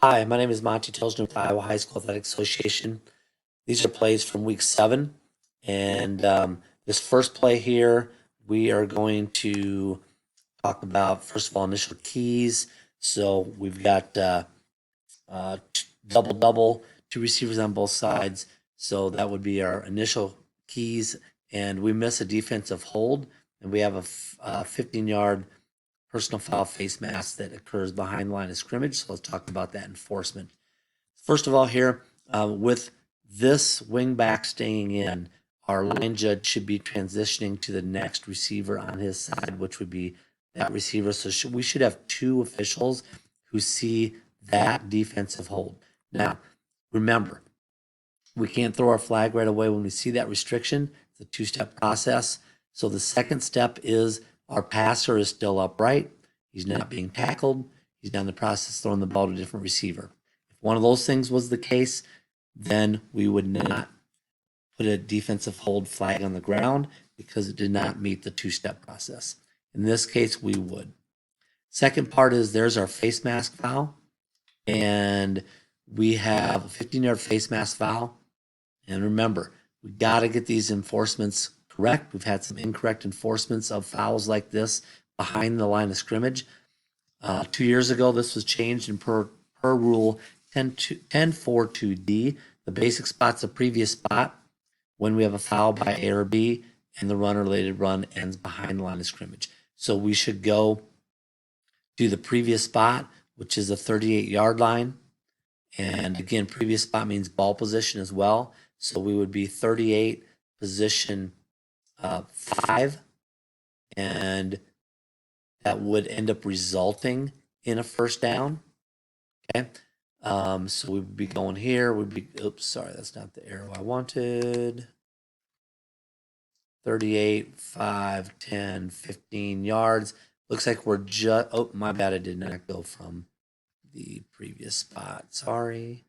Hi, my name is Monte Tilgner with the Iowa High School Athletic Association. These are plays from week 7. And this first play here, we are going to talk about, first of all, initial keys. So we've got double, two receivers on both sides. So that would be our initial keys. And we miss a defensive hold, and we have a 15-yard personal foul face mask that occurs behind the line of scrimmage. So let's talk about that enforcement. First of all, here, with this wing back staying in, our line judge should be transitioning to the next receiver on his side, which would be that receiver. So we should have two officials who see that defensive hold. Now, remember, we can't throw our flag right away when we see that restriction. It's a two-step process. So the second step is our passer is still upright. He's not being tackled. He's not in the process of throwing the ball to a different receiver. If one of those things was the case, then we would not put a defensive hold flag on the ground because it did not meet the two-step process. In this case, we would. Second part is there's our face mask foul, and we have a 15-yard face mask foul. And remember, we got to get these enforcements correct. We've had some incorrect enforcements of fouls like this behind the line of scrimmage. 2 years ago, this was changed, and per rule 10.4.2D, the basic spot's the previous spot when we have a foul by A or B, and the run-related run ends behind the line of scrimmage. So we should go to the previous spot, which is a 38-yard line. And again, previous spot means ball position as well. So we would be 38, position 5, and that would end up resulting in a first down. Okay. So we would be going here. We'd be, oops, sorry, that's not the arrow I wanted. 38, 5, 10, 15 yards. Looks like we're just, oh, my bad, I did not go from the previous spot. Sorry.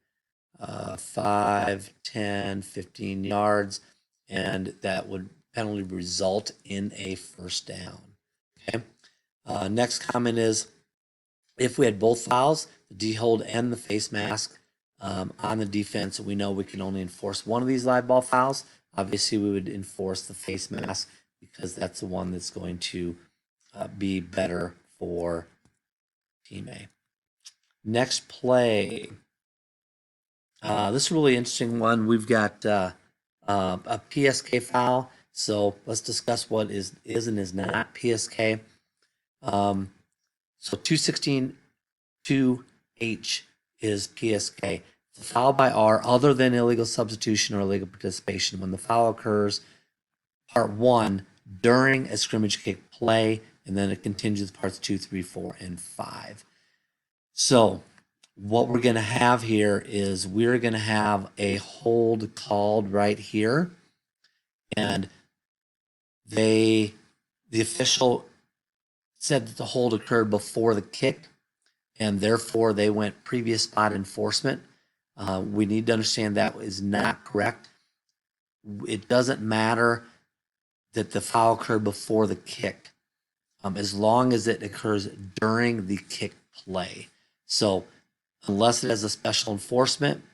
5, 10, 15 yards, and that would penalty result in a first down. Okay. Next comment is, if we had both fouls, the D-hold and the face mask on the defense, we know we can only enforce one of these live ball fouls. Obviously, we would enforce the face mask because that's the one that's going to be better for Team A. Next play. This is a really interesting one. We've got a PSK foul. So let's discuss what is and is not PSK. So 216.2H is PSK. It's a foul by R other than illegal substitution or illegal participation when the foul occurs, part 1, during a scrimmage kick play, and then it continues parts 2, 3, 4, and 5. So what we're going to have here is we're going to have a hold called right here, and the official said that the hold occurred before the kick, and therefore they went previous spot enforcement. We need to understand that is not correct. It doesn't matter that the foul occurred before the kick, as long as it occurs during the kick play. So unless it has a special enforcement,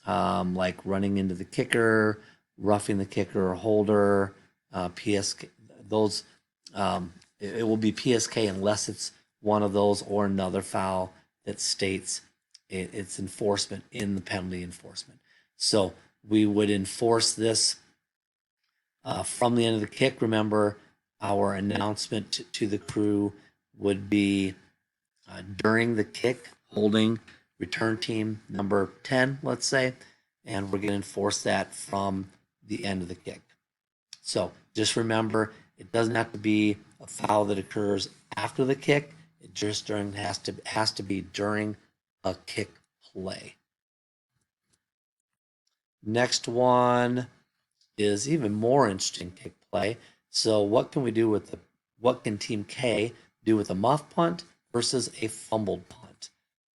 like running into the kicker, roughing the kicker or holder, PSK, those, it will be PSK unless it's one of those or another foul that states it's enforcement in the penalty enforcement. So we would enforce this from the end of the kick. Remember, our announcement to the crew would be during the kick, holding return team number 10, let's say, and we're going to enforce that from the end of the kick. So just remember, it doesn't have to be a foul that occurs after the kick. It just has to be during a kick play. Next one is even more interesting, kick play. So what can we do with what can Team K do with a muff punt versus a fumbled punt?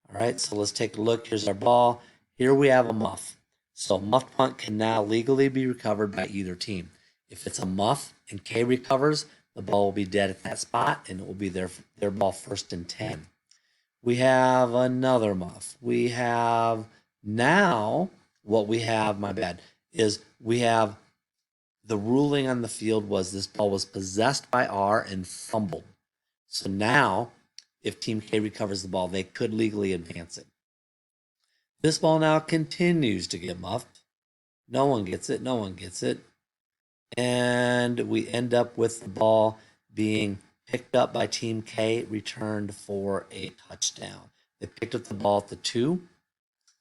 All right, so let's take a look. Here's our ball. Here we have a muff. So muff punt can now legally be recovered by either team. If it's a muff and K recovers, the ball will be dead at that spot, and it will be their ball 1st and 10. We have another muff. We have now what we have, my bad, is we have the ruling on the field was this ball was possessed by R and fumbled. So now, if Team K recovers the ball, they could legally advance it. This ball now continues to get muffed. No one gets it. No one gets it. And we end up with the ball being picked up by Team K, returned for a touchdown. They picked up the ball at the 2.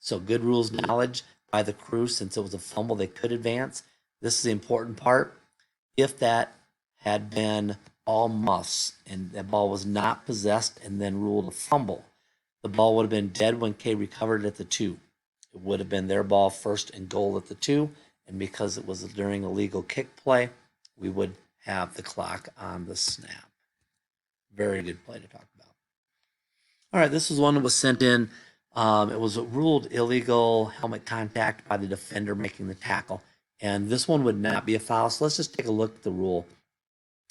So good rules knowledge by the crew. Since it was a fumble, they could advance. This is the important part. If that had been all muffs and that ball was not possessed and then ruled a fumble, the ball would have been dead when K recovered it at the 2. It would have been their ball first and goal at the 2. And because it was during a legal kick play, we would have the clock on the snap. Very good play to talk about. All right, this was one that was sent in. It was ruled illegal helmet contact by the defender making the tackle. And this one would not be a foul. So let's just take a look at the rule.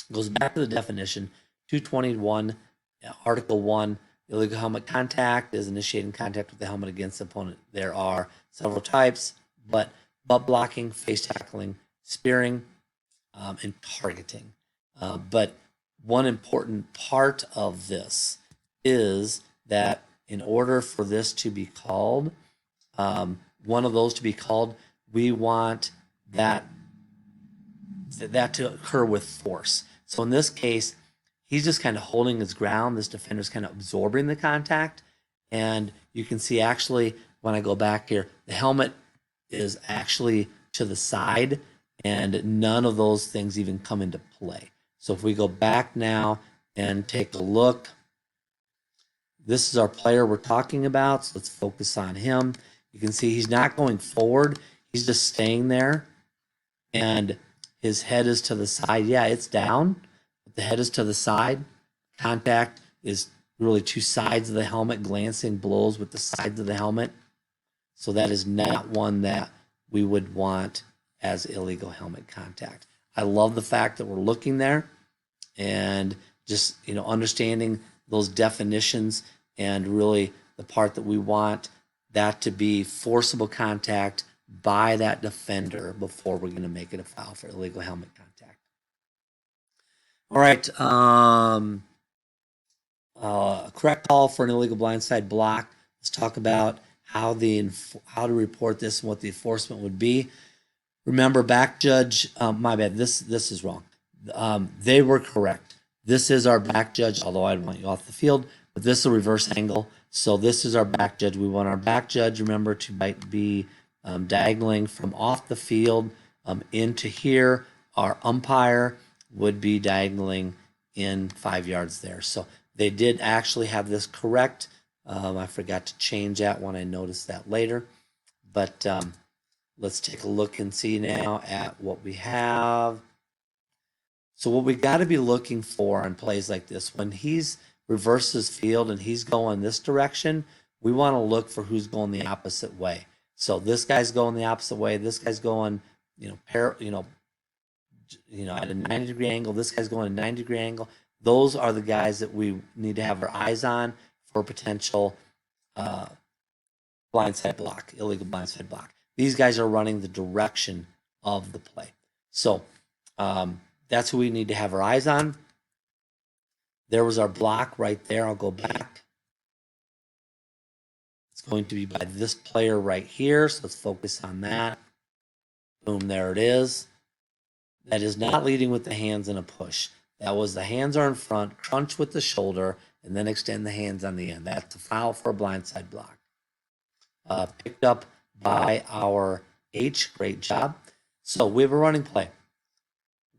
It goes back to the definition, 221, Article 1. Illegal helmet contact is initiating contact with the helmet against the opponent. There are several types, but butt blocking, face tackling, spearing, and targeting. But one important part of this is that in order for this to be called, one of those to be called, we want that to occur with force. So in this case, he's just kind of holding his ground. This defender's kind of absorbing the contact. And you can see actually, when I go back here, the helmet is actually to the side and none of those things even come into play. So if we go back now and take a look, this is our player we're talking about. So let's focus on him. You can see he's not going forward. He's just staying there. And his head is to the side. Yeah, it's down. But the head is to the side. Contact is really two sides of the helmet, glancing blows with the sides of the helmet. So that is not one that we would want as illegal helmet contact. I love the fact that we're looking there and just, understanding those definitions and really the part that we want that to be forcible contact by that defender before we're going to make it a foul for illegal helmet contact. All right. Correct call for an illegal blindside block. Let's talk about how to report this and what the enforcement would be. Remember, back judge. My bad. This is wrong. They were correct. This is our back judge, although I'd want you off the field. But this is a reverse angle. So this is our back judge. We want our back judge, remember, to be diagonaling from off the field into here. Our umpire would be diagonaling in 5 yards there. So they did actually have this correct. I forgot to change that when I noticed that later. But let's take a look and see now at what we have. So what we got to be looking for on plays like this, when he's reverses field and he's going this direction, we want to look for who's going the opposite way. So this guy's going the opposite way. This guy's going, at a 90-degree angle. This guy's going a 90-degree angle. Those are the guys that we need to have our eyes on for potential blindside block, illegal blindside block. These guys are running the direction of the play. So that's who we need to have our eyes on. There was our block right there. I'll go back. It's going to be by this player right here. So let's focus on that. Boom, there it is. That is not leading with the hands in a push. That was the hands are in front, crunch with the shoulder, and then extend the hands on the end. That's a foul for a blindside block. Picked up by our H. Great job. So we have a running play.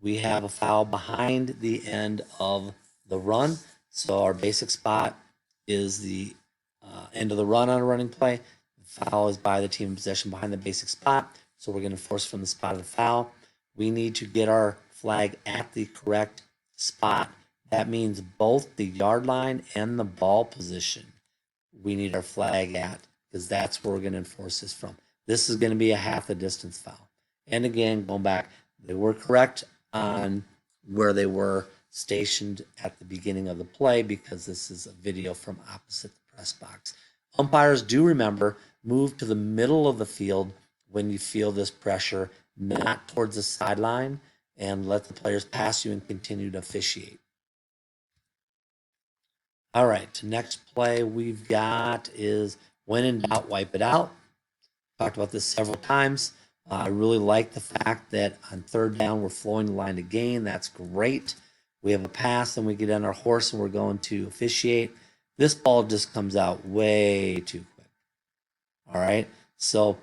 We have a foul behind the end of the run. So our basic spot is the end of the run on a running play. The foul is by the team in possession behind the basic spot. So we're going to force from the spot of the foul. We need to get our flag at the correct spot. That means both the yard line and the ball position. We need our flag at, because that's where we're going to enforce this from. This is going to be a half a distance foul. And again, going back, they were correct on where they were stationed at the beginning of the play, because this is a video from opposite the press box. Umpires, do remember, move to the middle of the field when you feel this pressure, not towards the sideline, and let the players pass you and continue to officiate. All right, next play we've got is when in doubt, wipe it out. Talked about this several times. I really like the fact that on third down, we're flowing the line to gain. That's great. We have a pass, and we get on our horse, and we're going to officiate. This ball just comes out way too quick. All right, so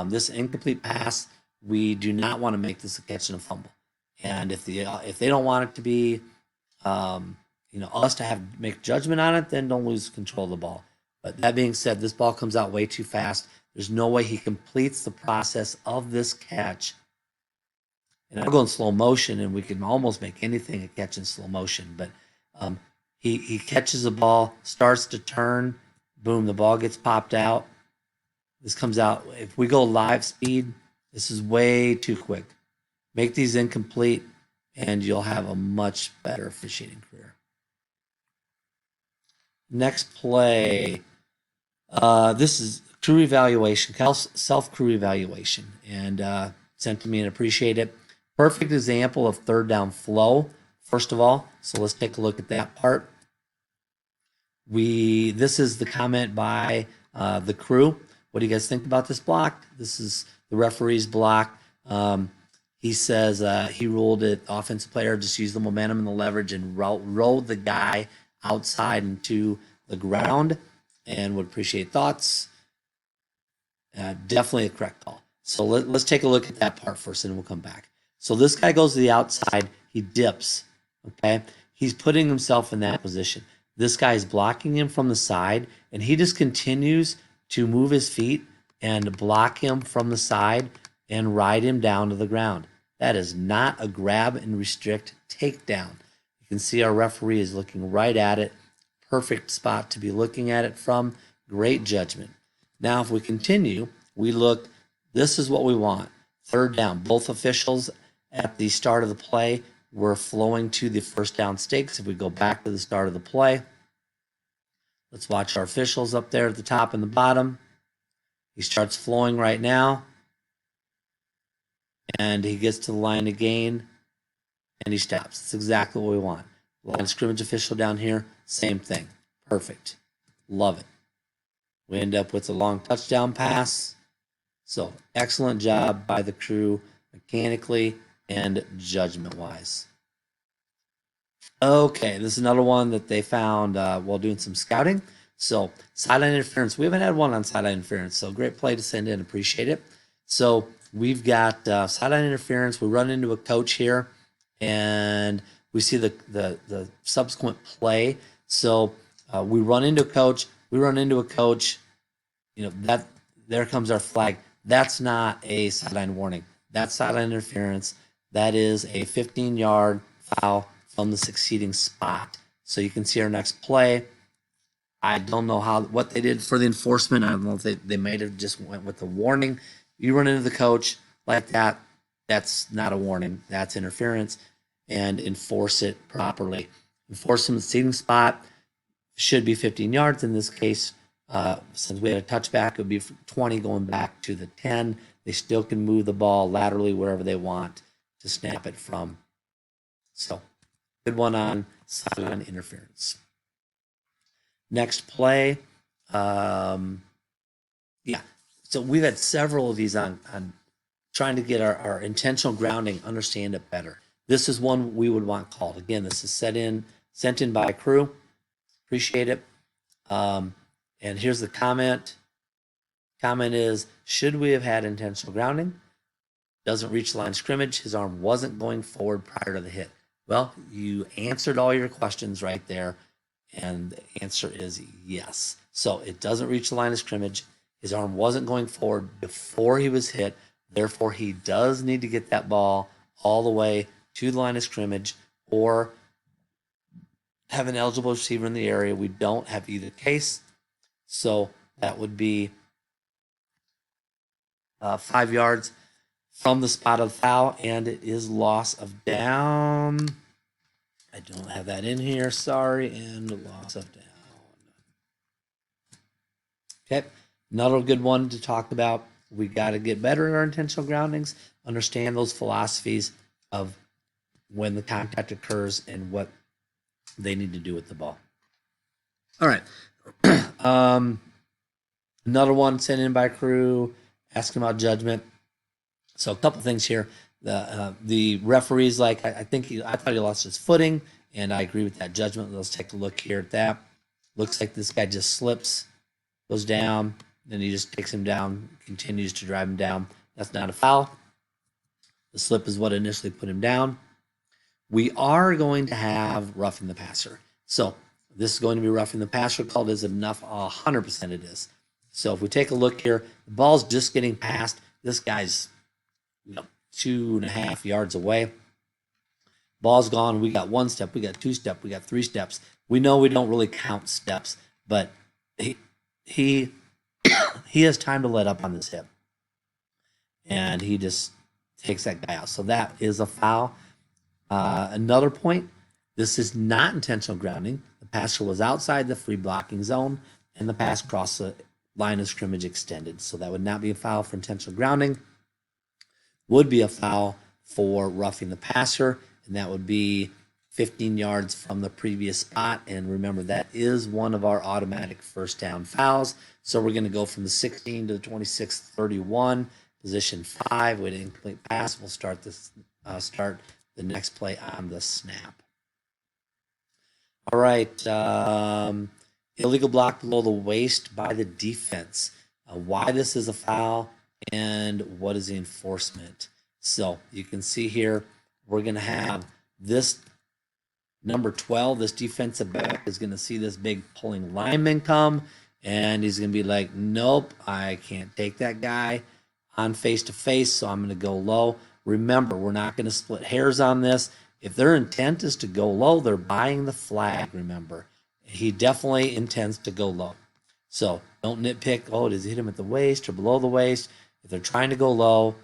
this incomplete pass, we do not want to make this a catch and a fumble. And if they don't want it to be, us to make judgment on it, then don't lose control of the ball. But that being said, this ball comes out way too fast. There's no way he completes the process of this catch. And I'll go in slow motion, and we can almost make anything a catch in slow motion. But he catches the ball, starts to turn, boom, the ball gets popped out. This comes out. If we go live speed, this is way too quick. Make these incomplete, and you'll have a much better officiating career. Next play. This is crew evaluation, self-crew evaluation, and sent to me and appreciate it. Perfect example of third down flow, first of all. So let's take a look at that part. This is the comment by the crew. What do you guys think about this block? This is the referee's block. He says he ruled it offensive player just use the momentum and the leverage and rolled the guy outside into the ground, and would appreciate thoughts. Definitely a correct call. So let's take a look at that part first, and we'll come back. So this guy goes to the outside. He dips. Okay, he's putting himself in that position. This guy is blocking him from the side, and he just continues to move his feet and block him from the side and ride him down to the ground. That is not a grab and restrict takedown. You can see our referee is looking right at it. Perfect spot to be looking at it from. Great judgment. Now, if we continue, we look, this is what we want. Third down. Both officials at the start of the play were flowing to the first down stakes. If we go back to the start of the play, let's watch our officials up there at the top and the bottom. He starts flowing right now, and he gets to the line to gain, and he stops. That's exactly what we want. Line of scrimmage official down here, same thing. Perfect. Love it. We end up with a long touchdown pass. So excellent job by the crew mechanically and judgment-wise. Okay, this is another one that they found while doing some scouting. So sideline interference. We haven't had one on sideline interference, so great play to send in. Appreciate it. So we've got sideline interference. We run into a coach here, and we see the subsequent play. So we run into a coach. That there comes our flag. That's not a sideline warning. That's sideline interference. That is a 15-yard foul from the succeeding spot. So you can see our next play. I don't know what they did for the enforcement. I don't know if they might have just went with the warning. You run into the coach like that, that's not a warning. That's interference, and enforce it properly. Enforce from the succeeding spot should be 15 yards. In this case, since we had a touchback, it would be 20 going back to the 10. They still can move the ball laterally wherever they want to snap it from. So, good one on sideline interference. Next play. So we've had several of these on trying to get our intentional grounding, understand it better. This is one we would want called. Again, this is sent in by a crew. Appreciate it. And here's the comment. Comment is, should we have had intentional grounding? Doesn't reach the line of scrimmage. His arm wasn't going forward prior to the hit. Well, you answered all your questions right there, and the answer is yes. So it doesn't reach the line of scrimmage. His arm wasn't going forward before he was hit. Therefore, he does need to get that ball all the way to the line of scrimmage or have an eligible receiver in the area. We don't have either case. So that would be 5 yards from the spot of foul, and it is loss of down. I don't have that in here, sorry, and loss of down. Okay, another good one to talk about. We got to get better at our intentional groundings, understand those philosophies of when the contact occurs and what they need to do with the ball. All right. Another one sent in by crew asking about judgment. So a couple things here. The referee's like, I thought he lost his footing, and I agree with that judgment. Let's take a look here at that. Looks like this guy just slips, goes down, then he just takes him down, continues to drive him down. That's not a foul. The slip is what initially put him down. We are going to have roughing the passer. So this is going to be roughing the passer called. Is it enough? 100% it is. So if we take a look here, the ball's just getting past. This guy's 2.5 yards away. Ball's gone. We got 1 step. We got 2 steps. We got 3 steps. We know we don't really count steps, but he has time to let up on this hip, and he just takes that guy out. So that is a foul. Another point, this is not intentional grounding. The passer was outside the free blocking zone, and the pass crossed the line of scrimmage extended. So that would not be a foul for intentional grounding. Would be a foul for roughing the passer, and that would be 15 yards from the previous spot. And remember, that is one of our automatic first down fouls. So we're going to go from the 16 to the 26-31, position 5 with an incomplete pass. We'll start the next play on the snap. All right, illegal block below the waist by the defense. Why this is a foul and what is the enforcement. So you can see here, we're going to have this number 12, this defensive back is going to see this big pulling lineman come, and he's going to be like, nope, I can't take that guy on face-to-face, so I'm going to go low. Remember, we're not going to split hairs on this. If their intent is to go low, they're buying the flag, remember. He definitely intends to go low. So don't nitpick, oh, does he hit him at the waist or below the waist? If they're trying to go low,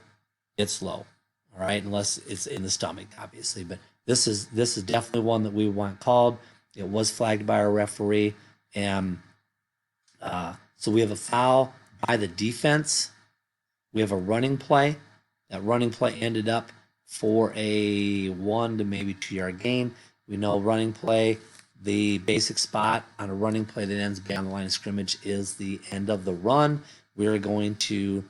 it's low, all right, unless it's in the stomach, obviously. But this is definitely one that we want called. It was flagged by our referee, and so we have a foul by the defense. We have a running play. That running play ended up for a 1 to maybe 2 yard gain. We know running play, the basic spot on a running play that ends beyond the line of scrimmage is the end of the run. We are going to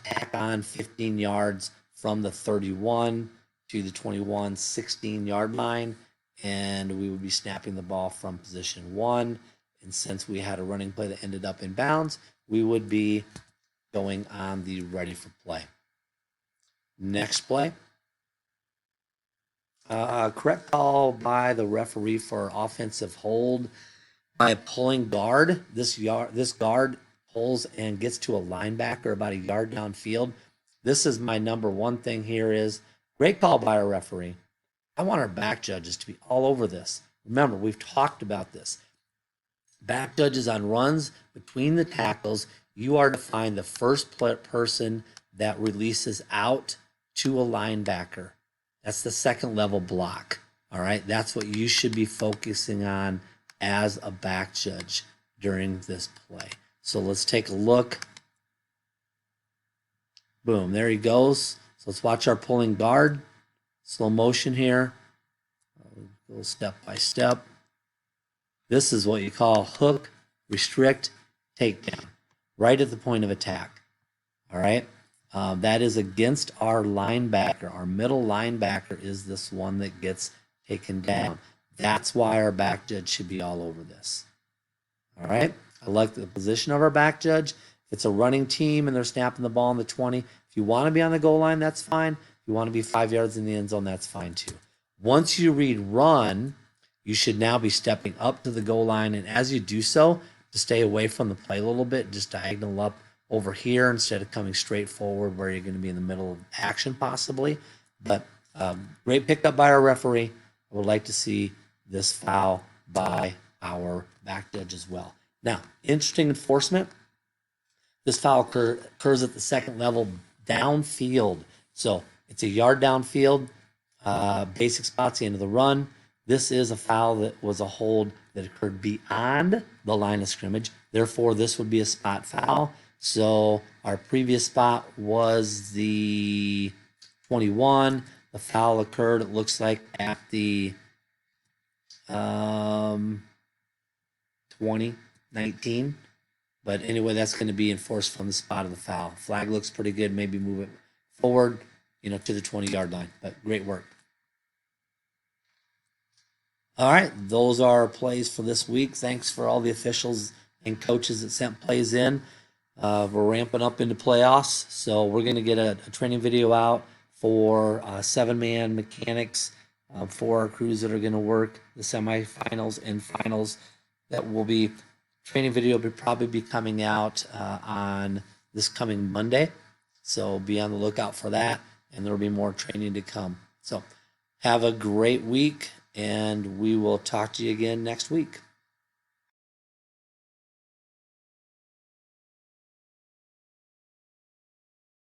tack on 15 yards from the 31 to the 21, 16-yard line, and we would be snapping the ball from position 1. And since we had a running play that ended up in bounds, we would be going on the ready for play. Next play. Correct call by the referee for offensive hold by a pulling guard. This guard pulls and gets to a linebacker about a yard downfield. This is my number one thing here is great call by our referee. I want our back judges to be all over this. Remember, we've talked about this. Back judges on runs between the tackles, you are to find the first person that releases out to a linebacker. That's the second level block. All right, that's what you should be focusing on as a back judge during this play. So let's take a look. Boom, there he goes. So let's watch our pulling guard. Slow motion here. Go step by step. This is what you call hook, restrict, takedown, right at the point of attack. All right, that is against our linebacker. Our middle linebacker is this one that gets taken down. That's why our back judge should be all over this. All right, I like the position of our back judge. If it's a running team and they're snapping the ball in the 20, if you want to be on the goal line, that's fine. If you want to be 5 yards in the end zone, that's fine too. Once you read run, you should now be stepping up to the goal line, and as you do so, to stay away from the play a little bit, just diagonal up over here instead of coming straight forward where you're going to be in the middle of action possibly. But great pickup by our referee. I would like to see this foul by our back judge as well. Now, interesting enforcement. This foul occurs at the second level downfield. So it's a yard downfield. Basic spot's the end of the run. This is a foul that was a hold that occurred beyond the line of scrimmage. Therefore, this would be a spot foul. So our previous spot was the 21. The foul occurred, it looks like, at the 2019. But anyway, that's going to be enforced from the spot of the foul. Flag looks pretty good. Maybe move it forward, to the 20-yard line. But great work. All right, those are our plays for this week. Thanks for all the officials and coaches that sent plays in. We're ramping up into playoffs, so we're going to get a training video out for 7-man mechanics for our crews that are going to work the semifinals and finals. That will be training video will probably be coming out on this coming Monday, so be on the lookout for that, and there will be more training to come. So have a great week, and we will talk to you again next week.